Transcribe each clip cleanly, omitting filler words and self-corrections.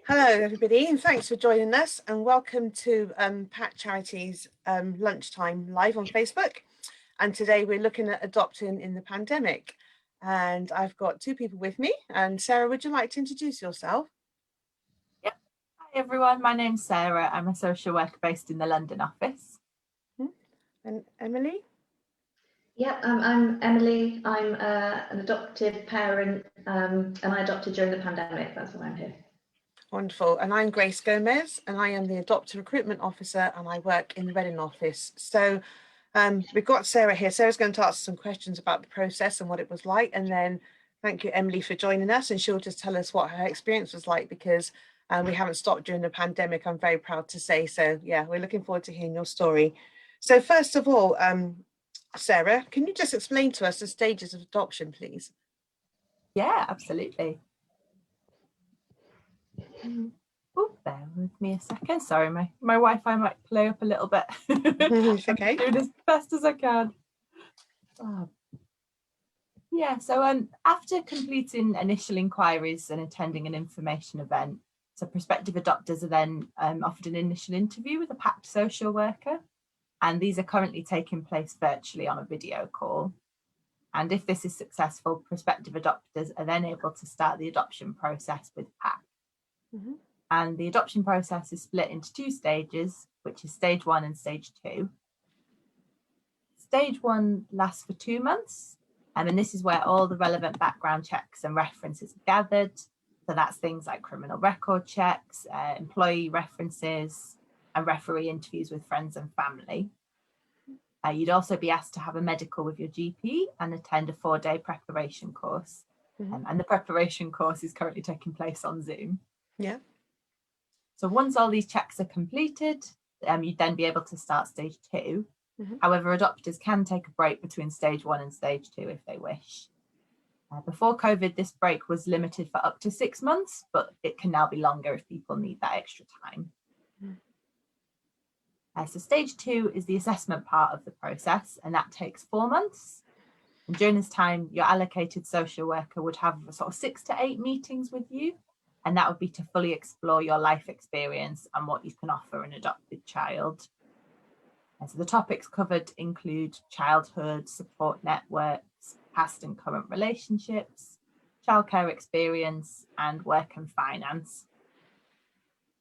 Hello everybody, and thanks for joining us, and welcome to PACT Charities Lunchtime live on Facebook. And today we're looking at adopting in the pandemic, and I've got two people with me. And Sarah, would you like to introduce yourself? Yep. Hi everyone, my name's Sarah. I'm a social worker based in the London office. And Emily? Yeah, I'm Emily. I'm an adoptive parent, and I adopted during the pandemic. That's why I'm here. Wonderful. And I'm Grace Gomez, and I am the Adopter Recruitment Officer, and I work in the Reading office. So we've got Sarah here. Sarah's going to ask some questions about the process and what it was like. And then thank you, Emily, for joining us. And she'll just tell us what her experience was like, because we haven't stopped during the pandemic, I'm very proud to say. So yeah, we're looking forward to hearing your story. So first of all, Sarah, can you just explain to us the stages of adoption, please? Yeah, absolutely. Oh, bear with me a second. Sorry, my Wi-Fi might play up a little bit. It's okay. I'm doing as best as I can. Yeah, so after completing initial inquiries and attending an information event, so prospective adopters are then offered an initial interview with a PACT social worker, and these are currently taking place virtually on a video call. And if this is successful, prospective adopters are then able to start the adoption process with PACT. And the adoption process is split into two stages, which is stage 1 and stage 2. Stage 1 lasts for 2 months, and this is where all the relevant background checks and references are gathered. So that's things like criminal record checks, employee references, and referee interviews with friends and family. You'd also be asked to have a medical with your GP and attend a 4-day preparation course. And the preparation course is currently taking place on Zoom. Yeah. So once all these checks are completed, you'd then be able to start stage 2. However, adopters can take a break between stage 1 and stage 2 if they wish. Before COVID, this break was limited for up to 6 months, but it can now be longer if people need that extra time. So stage 2 is the assessment part of the process, and that takes 4 months. And during this time, your allocated social worker would have sort of 6 to 8 meetings with you, and that would be to fully explore your life experience and what you can offer an adopted child. And so the topics covered include childhood, support networks, past and current relationships, childcare experience, and work and finance.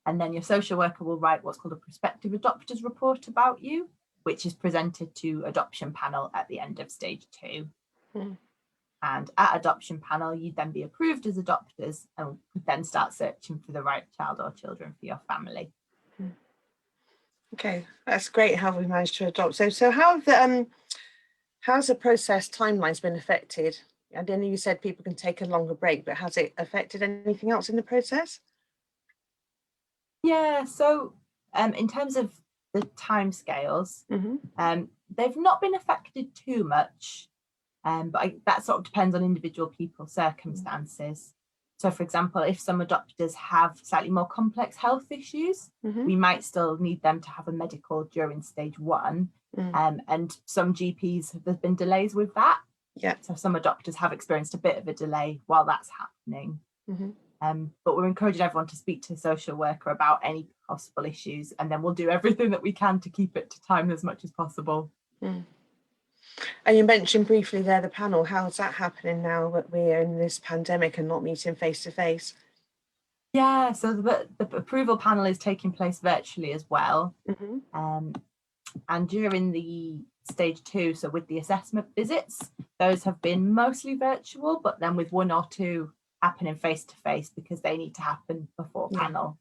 And then your social worker will write what's called a prospective adopters report about you, which is presented to adoption panel at the end of stage 2. And at adoption panel, you'd then be approved as adopters and could then start searching for the right child or children for your family. Okay, that's great how we managed to adopt. So how have how's the process timelines been affected? I know you said people can take a longer break, but has it affected anything else in the process? Yeah, so in terms of the timescales, they've not been affected too much, but that sort of depends on individual people's circumstances. So, for example, if some adopters have slightly more complex health issues, we might still need them to have a medical during stage 1. And some GPs, there's been delays with that. Yeah. So some adopters have experienced a bit of a delay while that's happening. But we're encouraging everyone to speak to a social worker about any possible issues, and then we'll do everything that we can to keep it to time as much as possible. And you mentioned briefly there the panel. How's that happening now that we're in this pandemic and not meeting face to face? Yeah, so the approval panel is taking place virtually as well. And during the stage 2, so with the assessment visits, those have been mostly virtual, but then with 1 or 2 happening face to face because they need to happen before panel.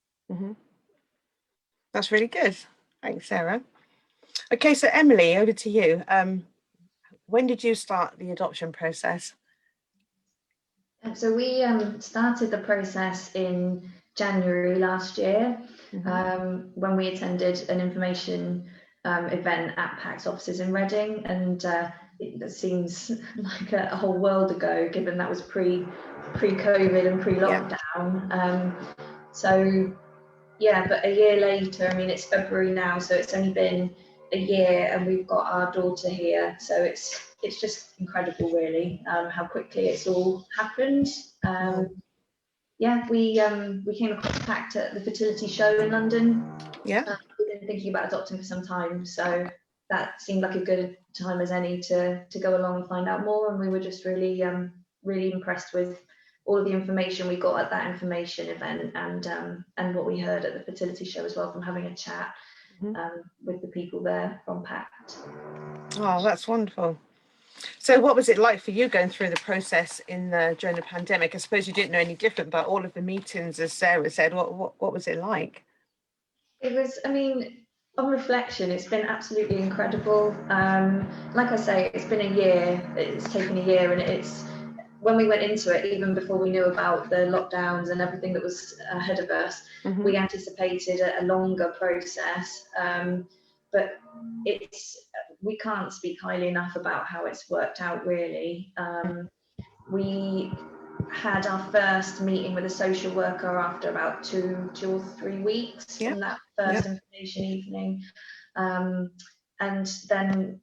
That's really good. Thanks, Sarah. Okay, so Emily, over to you. When did you start the adoption process? So we started the process in January last year, when we attended an information event at PACT offices in Reading, and it seems like a whole world ago, given that was pre-COVID and pre-lockdown. So yeah, but a year later, I mean, it's February now, so it's only been a year, and we've got our daughter here. So it's just incredible, really, how quickly it's all happened. yeah, we came across PACT at the fertility show in London. Yeah. We've been thinking about adopting for some time, so that seemed like a good time as any to go along and find out more. And we were just really really impressed with all of the information we got at that information event, and what we heard at the fertility show as well from having a chat with the people there from PACT. Oh, that's wonderful. So what was it like for you going through the process during the pandemic? I suppose you didn't know any different, but all of the meetings, as Sarah said, what was it like? It was, I mean, on reflection, it's been absolutely incredible. Like I say, it's been a year, it's taken a year, and it's, when we went into it, even before we knew about the lockdowns and everything that was ahead of us, we anticipated a longer process. But we can't speak highly enough about how it's worked out, really. We had our first meeting with a social worker after about two or 3 weeks from that first information evening. And then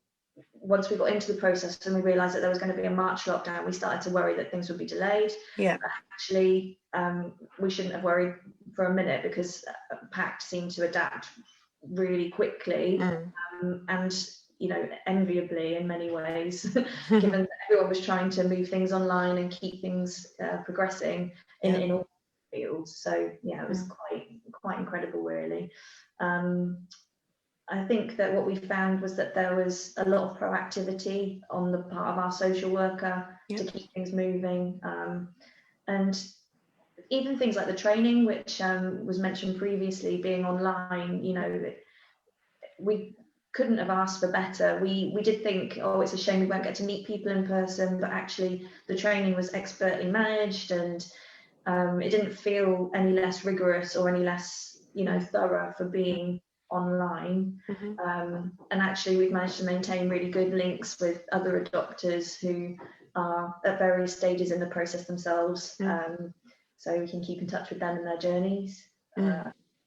once we got into the process and we realised that there was going to be a March lockdown, we started to worry that things would be delayed. Actually, we shouldn't have worried for a minute, because PACT seemed to adapt really quickly, and enviably in many ways, given that everyone was trying to move things online and keep things progressing in all fields. So yeah, it was quite incredible, really. I think that what we found was that there was a lot of proactivity on the part of our social worker to keep things moving, and even things like the training, which was mentioned previously, being online. We couldn't have asked for better. We did think, oh, it's a shame we won't get to meet people in person, but actually the training was expertly managed, and it didn't feel any less rigorous or any less thorough for being online. And actually we've managed to maintain really good links with other adopters who are at various stages in the process themselves, so we can keep in touch with them and their journeys.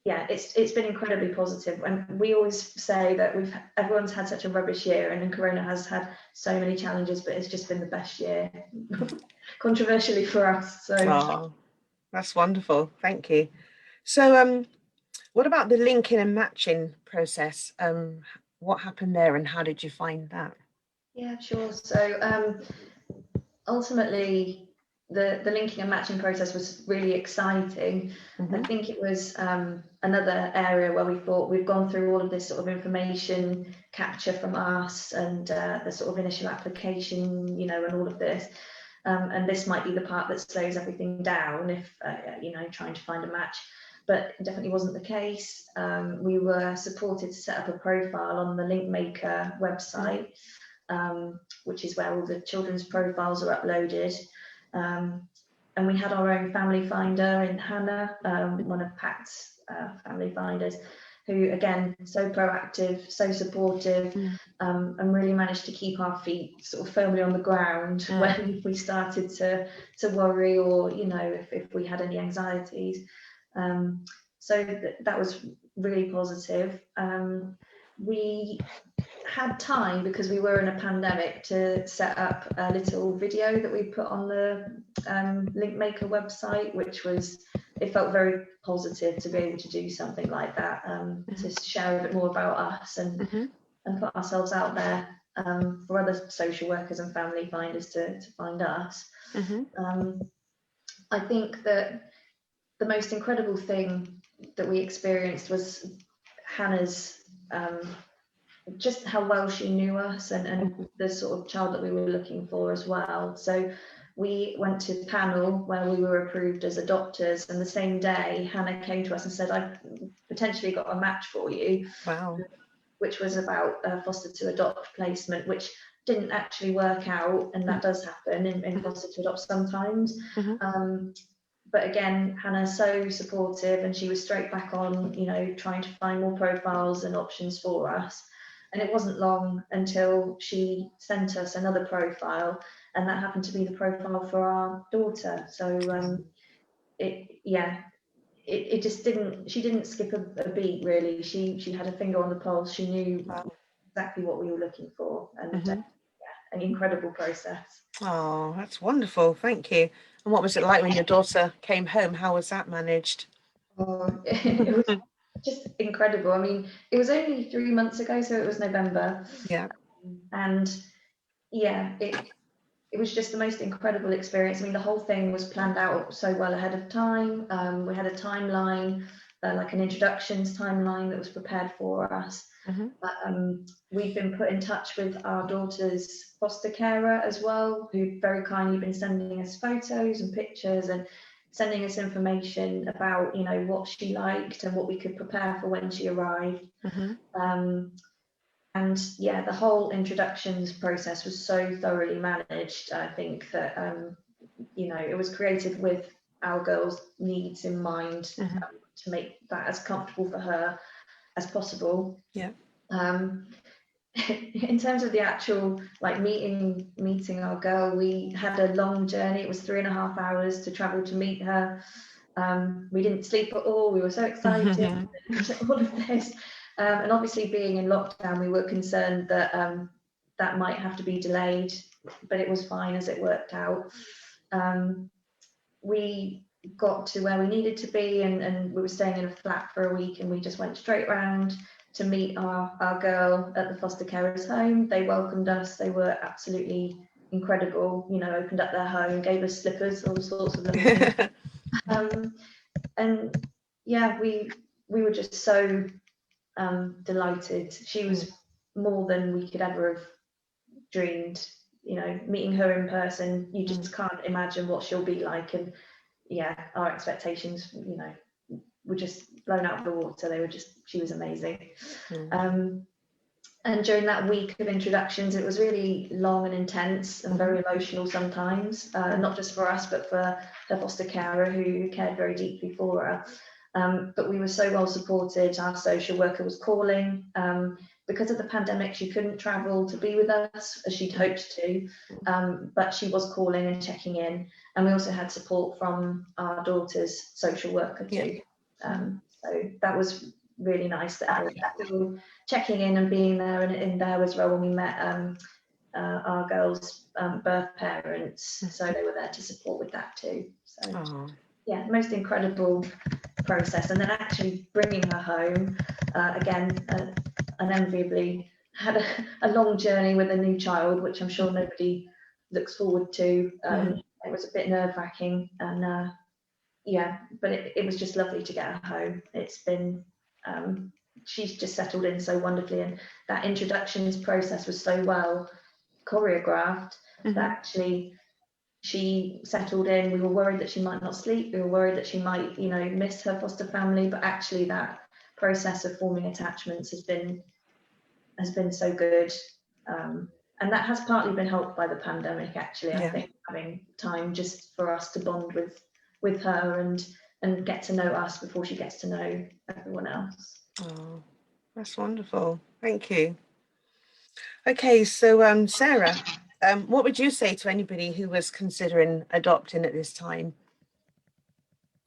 Yeah, it's been incredibly positive, and we always say that everyone's had such a rubbish year, and then Corona has had so many challenges, but it's just been the best year, controversially for us. So that's wonderful, thank you. So what about the linking and matching process? What happened there, and how did you find that? Yeah, sure. So ultimately, the linking and matching process was really exciting. I think it was another area where we thought, we've gone through all of this sort of information capture from us, and the sort of initial application, and all of this. And this might be the part that slows everything down, if trying to find a match. But it definitely wasn't the case. We were supported to set up a profile on the Linkmaker website, which is where all the children's profiles are uploaded. And we had our own family finder in Hannah, one of PACT's family finders, who, again, so proactive, so supportive, and really managed to keep our feet sort of firmly on the ground when we started to worry, or if we had any anxieties. So that was really positive. We had time, because we were in a pandemic, to set up a little video that we put on the Linkmaker website, it felt very positive to be able to do something like that, to share a bit more about us, and put ourselves out there for other social workers and family finders to find us. I think that the most incredible thing that we experienced was Hannah's just how well she knew us, and the sort of child that we were looking for as well. So we went to panel where we were approved as adopters, and the same day Hannah came to us and said, I've potentially got a match for you. Wow. Which was about foster to adopt placement, which didn't actually work out, and that does happen in foster to adopt sometimes. But again, Hannah's so supportive, and she was straight back on, trying to find more profiles and options for us. And it wasn't long until she sent us another profile, and that happened to be the profile for our daughter. So it just she didn't skip a beat, really. She had a finger on the pulse. She knew exactly what we were looking for, and an incredible process. Oh, that's wonderful, thank you. And what was it like when your daughter came home? How was that managed? Oh, it was just incredible. I mean, it was only 3 months ago, so it was November. Yeah. And yeah, it was just the most incredible experience. I mean, the whole thing was planned out so well ahead of time. We had a timeline, like an introductions timeline that was prepared for us. Mm-hmm. We've been put in touch with our daughter's foster carer as well, who've very kindly been sending us photos and pictures and sending us information about, you know, what she liked and what we could prepare for when she arrived. Mm-hmm. And yeah, the whole introductions process was so thoroughly managed. I think that, you know, it was created with our girls' needs in mind, Mm-hmm. to make that as comfortable for her as possible. Yeah. In terms of the actual like meeting our girl, we had a long journey. It was 3.5 hours to travel to meet her. We didn't sleep at all. We were so excited. All of this, and obviously being in lockdown, we were concerned that that might have to be delayed, but it was fine as it worked out. We got to where we needed to be, and we were staying in a flat for a week, and we just went straight round to meet our girl at the foster carer's home. They welcomed us. They were absolutely incredible, you know, opened up their home, gave us slippers, all sorts of lovely things. And yeah, we were just so delighted. She was more than we could ever have dreamed. You know, meeting her in person, you just can't imagine what she'll be like. And yeah, our expectations, you know, were just blown out of the water. They were just, she was amazing. And during that week of introductions, it was really long and intense and very emotional sometimes, not just for us, but for her foster carer who cared very deeply for her. But we were so well supported. Our social worker was calling. Because of the pandemic, she couldn't travel to be with us as she'd hoped to, but she was calling and checking in. And we also had support from our daughter's social worker too. So that was really nice that everyone checking in and being there, and in there as well when we met our girls' birth parents, so they were there to support with that too. So yeah, most incredible process. And then actually bringing her home, again, unenviably had a long journey with a new child, which I'm sure nobody looks forward to. It was a bit nerve-wracking, and yeah, but it was just lovely to get her home. It's been she's just settled in so wonderfully, and that introductions process was so well choreographed that actually she settled in. We were worried that she might not sleep. We were worried that she might, you know, miss her foster family, but actually that process of forming attachments has been so good. And that has partly been helped by the pandemic, actually. I think having time just for us to bond with her and get to know us before she gets to know everyone else. Oh, that's wonderful. Thank you. Okay, so Sarah, what would you say to anybody who was considering adopting at this time?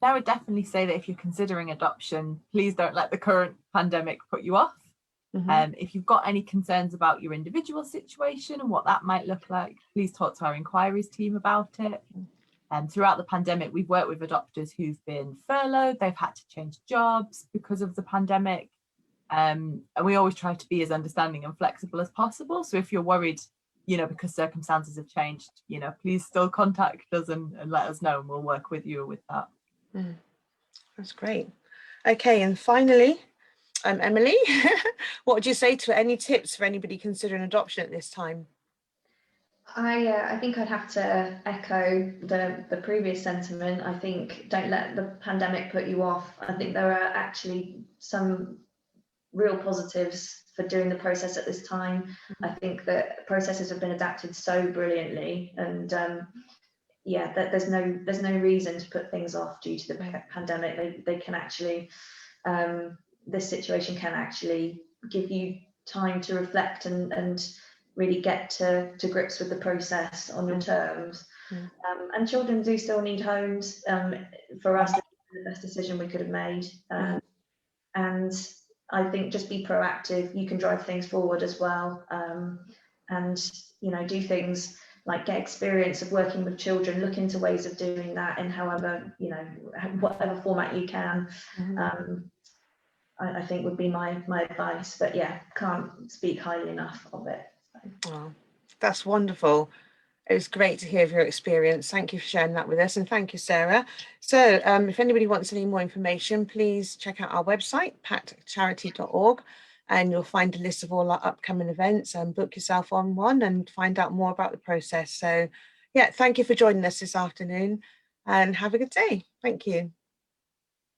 I would definitely say that if you're considering adoption, please don't let the current pandemic put you off. If you've got any concerns about your individual situation and what that might look like, please talk to our inquiries team about it. Throughout the pandemic, we've worked with adopters who've been furloughed, they've had to change jobs because of the pandemic. And we always try to be as understanding and flexible as possible. So if you're worried, you know, because circumstances have changed, you know, please still contact us and let us know, and we'll work with you with that. That's great. Okay, and finally, Emily, what would you say to any tips for anybody considering adoption at this time? I think I'd have to echo the previous sentiment. I think don't let the pandemic put you off. I think there are actually some real positives for doing the process at this time. I think that processes have been adapted so brilliantly, and yeah, that there's no reason to put things off due to the pandemic. They can actually, this situation can actually give you time to reflect and really get to grips with the process on your terms. And children do still need homes. For us, this is the best decision we could have made. And I think just be proactive. You can drive things forward as well, and you know, do things like get experience of working with children, look into ways of doing that in however, you know, whatever format you can. I think would be my advice, but yeah, can't speak highly enough of it. So. Oh, that's wonderful. It was great to hear of your experience. Thank you for sharing that with us, and thank you, Sarah. So if anybody wants any more information, please check out our website, pactcharity.org, and you'll find a list of all our upcoming events, and book yourself on one and find out more about the process. So yeah, thank you for joining us this afternoon, and have a good day. Thank you.